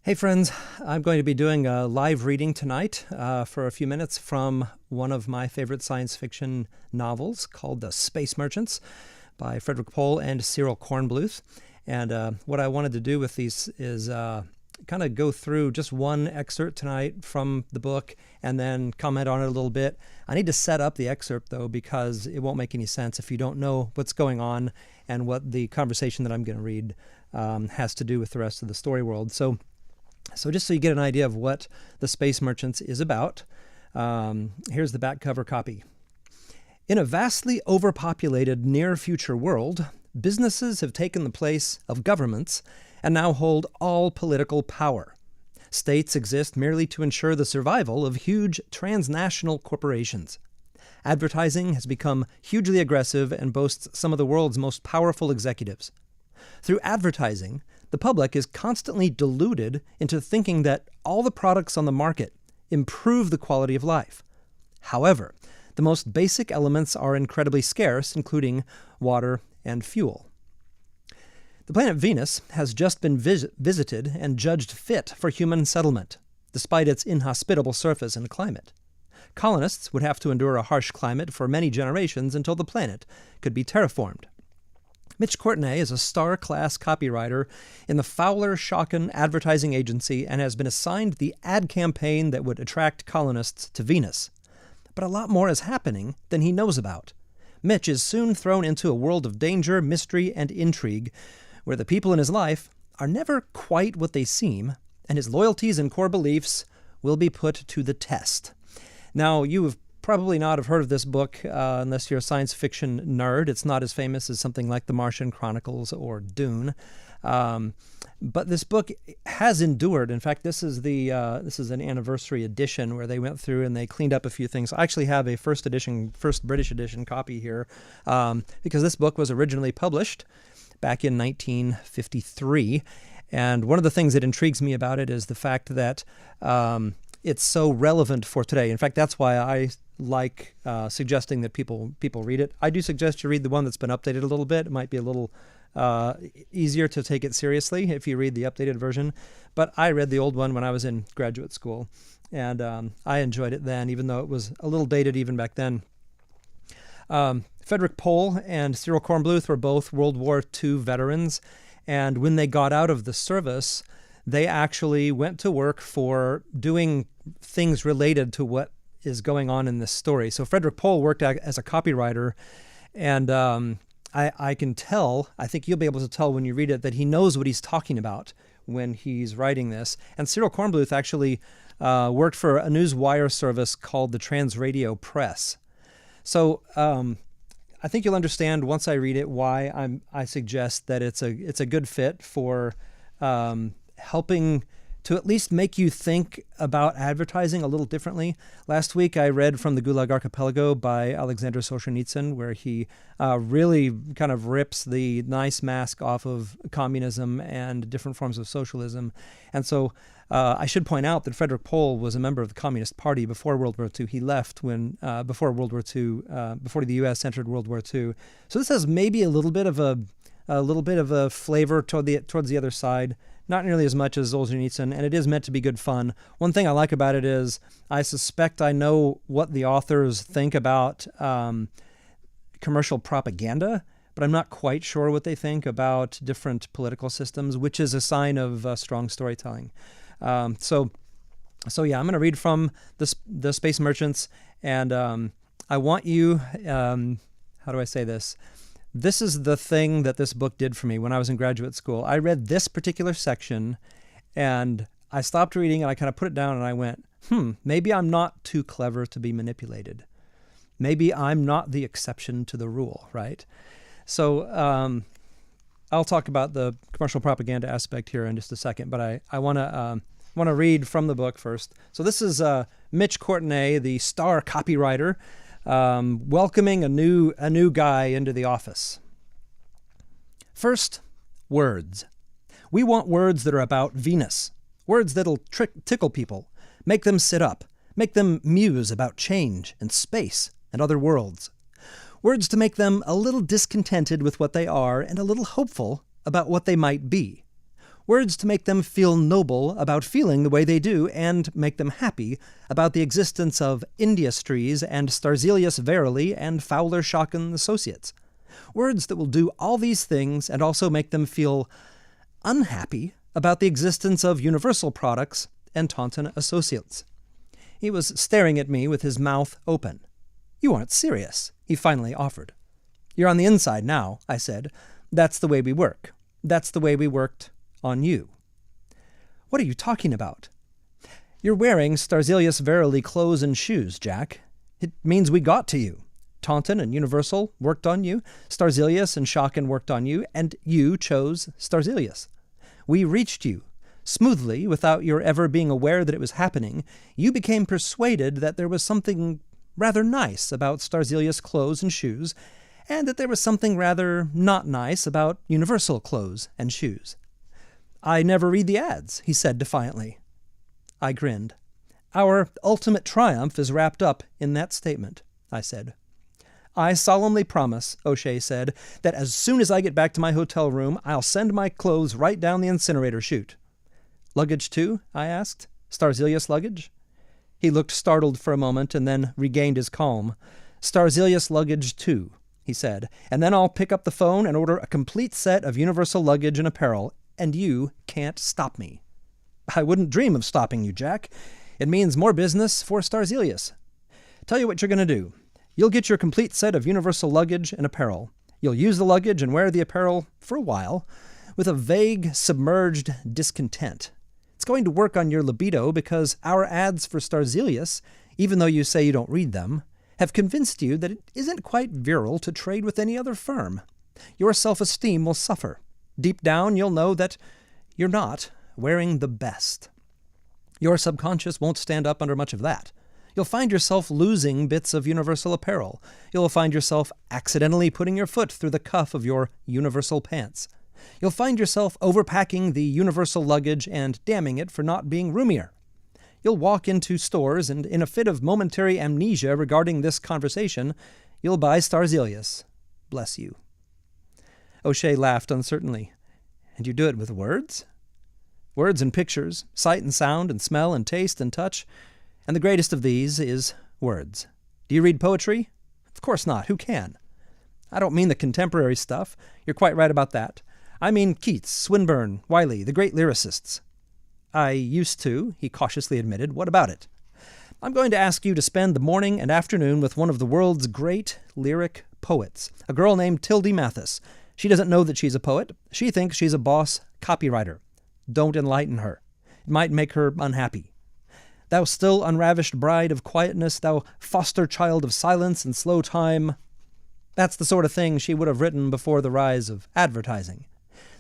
Hey friends, I'm going to be doing a live reading tonight for a few minutes from one of my favorite science fiction novels called The Space Merchants by Frederik Pohl and Cyril Kornbluth. And what I wanted to do with these is kind of go through just one excerpt tonight from the book and then comment on it a little bit. I need to set up the excerpt though, because it won't make any sense if you don't know what's going on and what the conversation that I'm going to read has to do with the rest of the story world. So just so you get an idea of what The Space Merchants is about, here's the back cover copy. In a vastly overpopulated near-future world, businesses have taken the place of governments and now hold all political power. States exist merely to ensure the survival of huge transnational corporations. Advertising has become hugely aggressive and boasts some of the world's most powerful executives. Through advertising, the public is constantly deluded into thinking that all the products on the market improve the quality of life. However, the most basic elements are incredibly scarce, including water and fuel. The planet Venus has just been visited and judged fit for human settlement, despite its inhospitable surface and climate. Colonists would have to endure a harsh climate for many generations until the planet could be terraformed. Mitch Courtenay is a star-class copywriter in the Fowler-Schocken advertising agency and has been assigned the ad campaign that would attract colonists to Venus. But a lot more is happening than he knows about. Mitch is soon thrown into a world of danger, mystery, and intrigue, where the people in his life are never quite what they seem, and his loyalties and core beliefs will be put to the test. Now, you have probably not have heard of this book unless you're a science fiction nerd. It's not as famous as something like The Martian Chronicles or Dune. But this book has endured. In fact, this is an anniversary edition where they went through and they cleaned up a few things. I actually have a first British edition copy here because this book was originally published back in 1953. And one of the things that intrigues me about it is the fact that it's so relevant for today. In fact, that's why I like suggesting that people read it. I do suggest you read the one that's been updated a little bit. It might be a little easier to take it seriously if you read the updated version. But I read the old one when I was in graduate school, and I enjoyed it then, even though it was a little dated even back then. Frederik Pohl and Cyril Kornbluth were both World War II veterans, and when they got out of the service, they actually went to work for doing things related to what is going on in this story. So Frederik Pohl worked as a copywriter, and I can tell, I think you'll be able to tell when you read it, that he knows what he's talking about when he's writing this. And Cyril Kornbluth actually worked for a newswire service called the Transradio Press. So I think you'll understand once I read it why I suggest that it's a good fit for helping to at least make you think about advertising a little differently. Last week, I read from the Gulag Archipelago by Alexander Solzhenitsyn, where he really kind of rips the nice mask off of communism and different forms of socialism. And so I should point out that Frederik Pohl was a member of the Communist Party before World War II. He left before the U.S. entered World War II. So this has maybe a little bit of a flavor towards the other side. Not nearly as much as Solzhenitsyn, and it is meant to be good fun. One thing I like about it is I suspect I know what the authors think about commercial propaganda, but I'm not quite sure what they think about different political systems, which is a sign of strong storytelling. So yeah, I'm going to read from the Space Merchants, and I want you, how do I say this? This is the thing that this book did for me when I was in graduate school. I read this particular section, and I stopped reading, and I kind of put it down, and I went, maybe I'm not too clever to be manipulated. Maybe I'm not the exception to the rule, right? So I'll talk about the commercial propaganda aspect here in just a second, but I want to read from the book first. So this is Mitch Courtenay, the star copywriter, welcoming a new guy into the office. First, words. We want words that are about Venus. Words that'll tickle people, make them sit up, make them muse about change and space and other worlds. Words to make them a little discontented with what they are and a little hopeful about what they might be. Words to make them feel noble about feeling the way they do and make them happy about the existence of Indiastries and Starzelius Verily and Fowler Schocken Associates. Words that will do all these things and also make them feel unhappy about the existence of Universal Products and Taunton Associates. He was staring at me with his mouth open. "You aren't serious," he finally offered. "You're on the inside now," I said. "That's the way we work. That's the way we worked on you." "What are you talking about?" "You're wearing Starzelius Verily clothes and shoes, Jack. It means we got to you. Taunton and Universal worked on you, Starzelius and Schocken worked on you, and you chose Starzelius. We reached you. Smoothly, without your ever being aware that it was happening, you became persuaded that there was something rather nice about Starzelius clothes and shoes, and that there was something rather not nice about Universal clothes and shoes." "I never read the ads," he said defiantly. I grinned. "Our ultimate triumph is wrapped up in that statement," I said. "I solemnly promise," O'Shea said, "that as soon as I get back to my hotel room, I'll send my clothes right down the incinerator chute." "Luggage too?" I asked. "Starzelius luggage?" He looked startled for a moment and then regained his calm. "Starzelius luggage too," he said, "and then I'll pick up the phone and order a complete set of Universal luggage and apparel, and you can't stop me." "I wouldn't dream of stopping you, Jack. It means more business for Starzelius. Tell you what you're going to do. You'll get your complete set of Universal luggage and apparel. You'll use the luggage and wear the apparel for a while, with a vague, submerged discontent. It's going to work on your libido because our ads for Starzelius, even though you say you don't read them, have convinced you that it isn't quite virile to trade with any other firm. Your self-esteem will suffer. Deep down, you'll know that you're not wearing the best. Your subconscious won't stand up under much of that. You'll find yourself losing bits of Universal apparel. You'll find yourself accidentally putting your foot through the cuff of your Universal pants. You'll find yourself overpacking the Universal luggage and damning it for not being roomier. You'll walk into stores and, in a fit of momentary amnesia regarding this conversation, you'll buy Starzelius. Bless you. O'Shea laughed uncertainly. "And you do it with words?" "Words and pictures, sight and sound and smell and taste and touch. And the greatest of these is words. Do you read poetry?" "Of course not. Who can?" "I don't mean the contemporary stuff. You're quite right about that. I mean Keats, Swinburne, Wiley, the great lyricists." "I used to," he cautiously admitted. "What about it?" "I'm going to ask you to spend the morning and afternoon with one of the world's great lyric poets, a girl named Tildy Mathis. She doesn't know that she's a poet. She thinks she's a boss copywriter. Don't enlighten her. It might make her unhappy. Thou still unravished bride of quietness, thou foster child of silence and slow time. That's the sort of thing she would have written before the rise of advertising.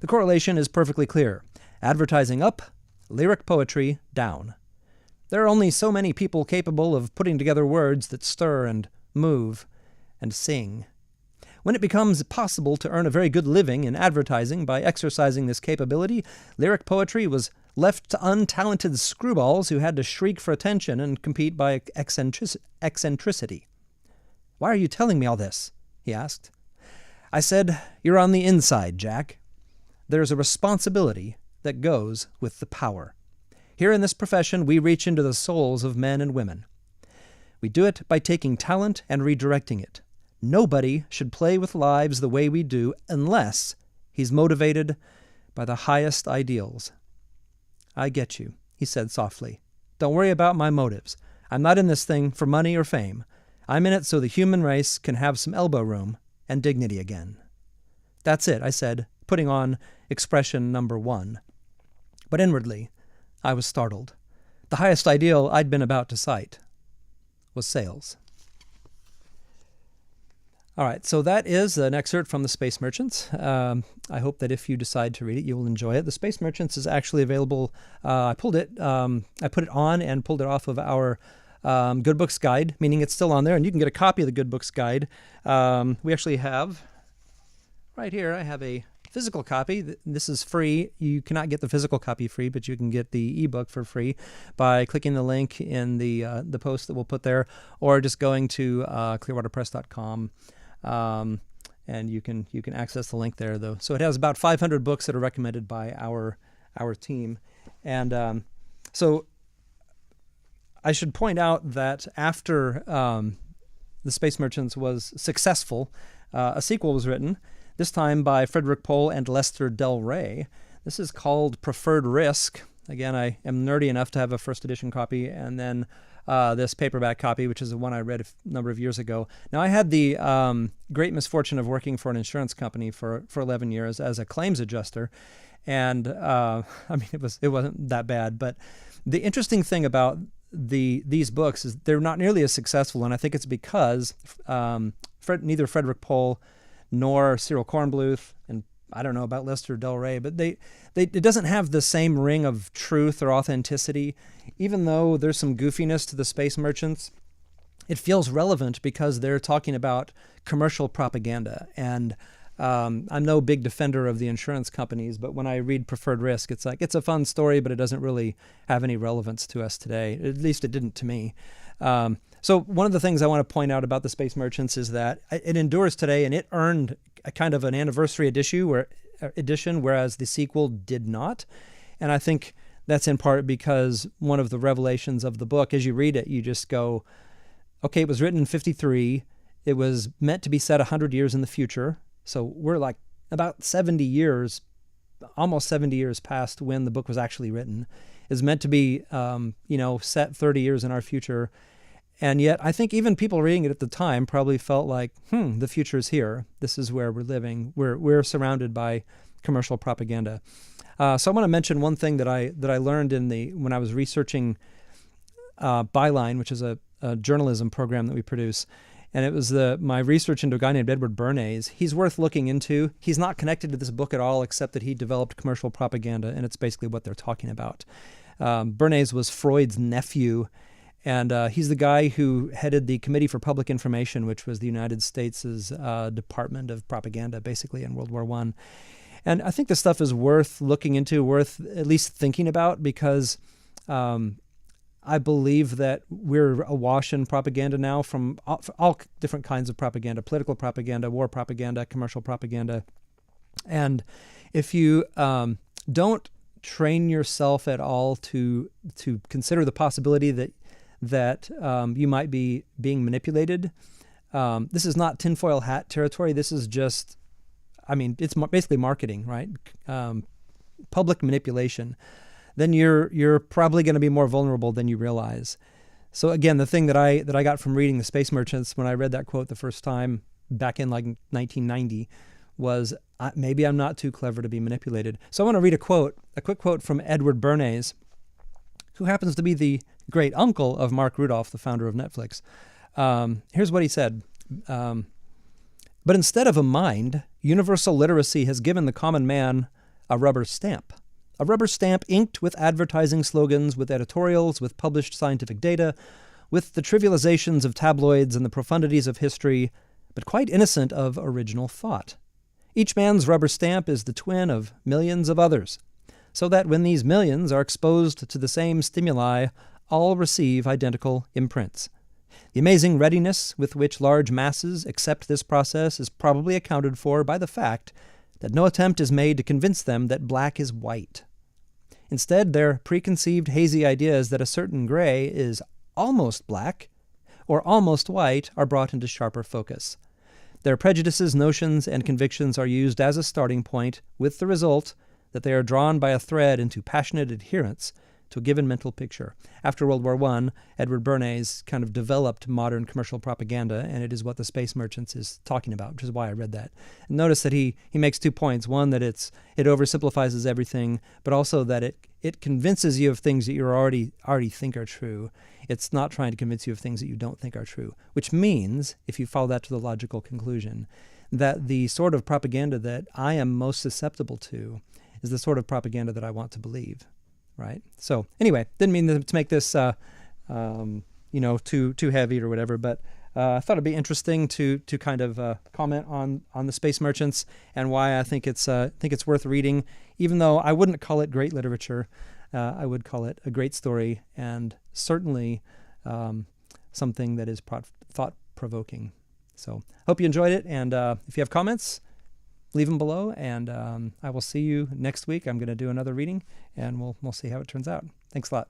The correlation is perfectly clear. Advertising up, lyric poetry down. There are only so many people capable of putting together words that stir and move and sing. When it becomes possible to earn a very good living in advertising by exercising this capability, lyric poetry was left to untalented screwballs who had to shriek for attention and compete by eccentricity. "Why are you telling me all this?" he asked. I said, "You're on the inside, Jack. There's a responsibility that goes with the power. Here in this profession, we reach into the souls of men and women. We do it by taking talent and redirecting it. Nobody should play with lives the way we do unless he's motivated by the highest ideals." "I get you," he said softly. "Don't worry about my motives. I'm not in this thing for money or fame. I'm in it so the human race can have some elbow room and dignity again." "That's it," I said, putting on expression number 1. But inwardly, I was startled. The highest ideal I'd been about to cite was sales. All right, so that is an excerpt from The Space Merchants. I hope that if you decide to read it, you will enjoy it. The Space Merchants is actually available. I put it on and pulled it off of our Good Books Guide, meaning it's still on there, and you can get a copy of the Good Books Guide. We actually have, right here, I have a physical copy. This is free. You cannot get the physical copy free, but you can get the ebook for free by clicking the link in the post that we'll put there, or just going to clearwaterpress.com. And you can access the link there, though. So it has about 500 books that are recommended by our our team. And so I should point out that after The Space Merchants was successful, a sequel was written, this time by Frederik Pohl and Lester Del Rey. This is called Preferred Risk. Again, I am nerdy enough to have a first edition copy, and then this paperback copy, which is the one I read a number of years ago. Now, I had the great misfortune of working for an insurance company for 11 years as a claims adjuster, and I mean, it wasn't that bad. But the interesting thing about these books is they're not nearly as successful, and I think it's because neither Frederik Pohl nor Cyril Kornbluth, and I don't know about Lester Del Rey, but it doesn't have the same ring of truth or authenticity. Even though there's some goofiness to The Space Merchants, it feels relevant because they're talking about commercial propaganda. And I'm no big defender of the insurance companies, but when I read Preferred Risk, it's like, it's a fun story, but it doesn't really have any relevance to us today. At least it didn't to me. So one of the things I want to point out about The Space Merchants is that it endures today, and it earned a kind of an anniversary edition, whereas the sequel did not. And I think that's in part because one of the revelations of the book, as you read it, you just go, okay, it was written in 1953. It was meant to be set 100 years in the future. So we're like about 70 years, almost 70 years past when the book was actually written. It's meant to be, set 30 years in our future. And yet I think even people reading it at the time probably felt like, the future is here. This is where we're living. We're surrounded by commercial propaganda. So I want to mention one thing that I learned when I was researching Byline, which is a journalism program that we produce. And it was my research into a guy named Edward Bernays. He's worth looking into. He's not connected to this book at all, except that he developed commercial propaganda, and it's basically what they're talking about. Bernays was Freud's nephew, and he's the guy who headed the Committee for Public Information, which was the United States' Department of Propaganda, basically, in World War I. And I think this stuff is worth looking into, worth at least thinking about, because I believe that we're awash in propaganda now from all different kinds of propaganda: political propaganda, war propaganda, commercial propaganda. And if you don't train yourself at all to consider the possibility that you might be being manipulated, this is not tinfoil hat territory. This is just, it's basically marketing, right? Public manipulation. Then you're probably going to be more vulnerable than you realize. So again, the thing that I got from reading The Space Merchants when I read that quote the first time back in like 1990 was, maybe I'm not too clever to be manipulated. So I want to read a quick quote from Edward Bernays, who happens to be the great uncle of Mark Rudolph, the founder of Netflix. Here's what he said. But instead of a mind, universal literacy has given the common man a rubber stamp. A rubber stamp inked with advertising slogans, with editorials, with published scientific data, with the trivializations of tabloids and the profundities of history, but quite innocent of original thought. Each man's rubber stamp is the twin of millions of others, so that when these millions are exposed to the same stimuli, all receive identical imprints. The amazing readiness with which large masses accept this process is probably accounted for by the fact that no attempt is made to convince them that black is white. Instead, their preconceived hazy ideas that a certain gray is almost black or almost white are brought into sharper focus. Their prejudices, notions, and convictions are used as a starting point, with the result that they are drawn by a thread into passionate adherence to a given mental picture. After World War I, Edward Bernays kind of developed modern commercial propaganda, and it is what The Space Merchants is talking about, which is why I read that. And notice that he makes 2 points. One, that it oversimplifies everything, but also that it convinces you of things that you already think are true. It's not trying to convince you of things that you don't think are true, which means, if you follow that to the logical conclusion, that the sort of propaganda that I am most susceptible to is the sort of propaganda that I want to believe. Right. So anyway, didn't mean to make this, too heavy or whatever, but I thought it'd be interesting to kind of comment on The Space Merchants and why I think it's worth reading, even though I wouldn't call it great literature. I would call it a great story, and certainly something that is thought-provoking. So hope you enjoyed it, and if you have comments, leave them below, and I will see you next week. I'm going to do another reading, and we'll see how it turns out. Thanks a lot.